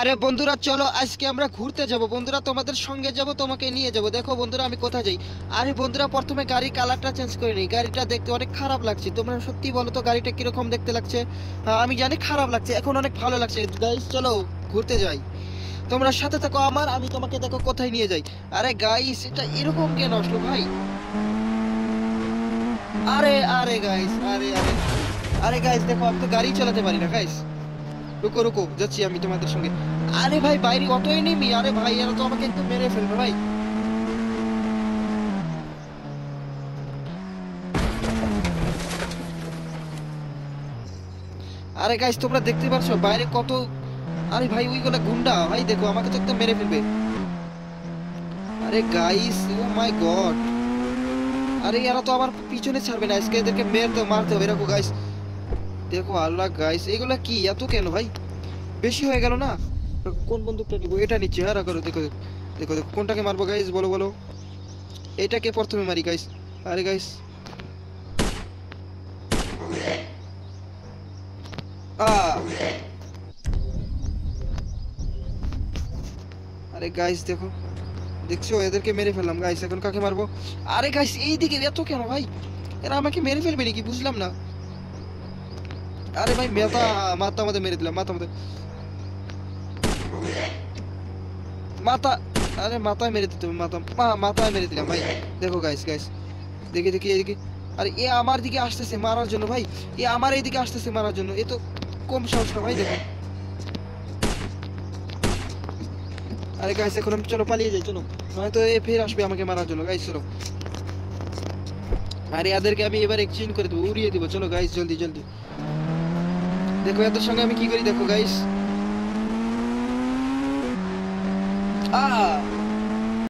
আরে বন্ধুরা চলো আজকে আমরা ঘুরতে যাব বন্ধুরা, তোমাদের সঙ্গে যাব, তোমাকে নিয়ে যাব। দেখো বন্ধুরা আমি কোথায় যাই। আরে বন্ধুরা প্রথমে গাড়ির কালারটা চেঞ্জ করে নিই, গাড়িটা দেখতে অনেক খারাপ লাগছে। তোমরা সত্যি বলো তো গাড়িটা কিরকম দেখতে লাগছে? আমি জানি খারাপ লাগছে, এখন অনেক ভালো লাগছে। গাইস চলো ঘুরতে যাই, তোমরা সাথে থাকো আমার, আমি তোমাকে দেখো কোথায় নিয়ে যাই। আরে গাইস এটা এরকম কেন আসলো ভাই? আরে আরে গাইস, আরে আরে আরে গাইস দেখো আমি তো গাড়ি চালাতে পারি না গাইস। রুকো রুকো যাচ্ছি আমি তোমাদের সঙ্গে। আরে ভাই বাইরে অটো এনিমি, আরে ভাই এরা তো আমাকে একটু মেরে ফেলবে ভাই। আরে গাইস তোমরা দেখতে পারছো বাইরে কত, আরে ভাই ওইগুলা গুন্ডা ভাই, দেখো আমাকে তো একদম মেরে ফেলবে। আরে গাইস ও মাই গড, আরে এরা তো আমার পিছনে ছাড়বে না, আজকে এদেরকে মারতে হবে। দেখো গাইস, দেখো আল্লাহ গাইস এগুলা কি এত কেন ভাই, বেশি হয়ে গেল না? কোন বন্দুকটা নিবো? এটা নিচ্ছি। হ্যাঁ রাখো, দেখো দেখো দেখো দেখো কোনটাকে মারবো গাইস, বলো বলো। এটাকে প্রথমে মারি গাইস। আরে গাইস আরে গাইস দেখো, দেখছো এদেরকে মেরে ফেললাম গাইস, এখন কাকে মারবো? আরে গাইস এইদিকে এত কেন ভাই, এরা আমাকে মেরে ফেলবে নাকি বুঝলাম না। আরে ভাই মাথা আমাদের মেরে দিলাম, মাথা আমাদের মাথা, আরে মাথায় মেরে দিতে হবে, মাথায় মেরে দিলাম ভাই। দেখো গাইস গাইস, দেখি দেখি এদিকে। আরে এ আমার দিকে আসতেছে মারার জন্য ভাই, এ আমার এইদিকে আসতেছে মারার জন্য, এ তো কম সাহস না ভাই। দেখো আরে গাইস এখন আমি চলো পালিয়ে যাই, চলো নয়তো এ ফের আসবে আমাকে মারার জন্য গাইস, চলো। আরে এদেরকে আমি এবার এক্সচেঞ্জ করে দেবো, উড়িয়ে দিব। চলো গাইস জলদি জলদি, দেখো এদের সঙ্গে আমি কি করি দেখো গাইস।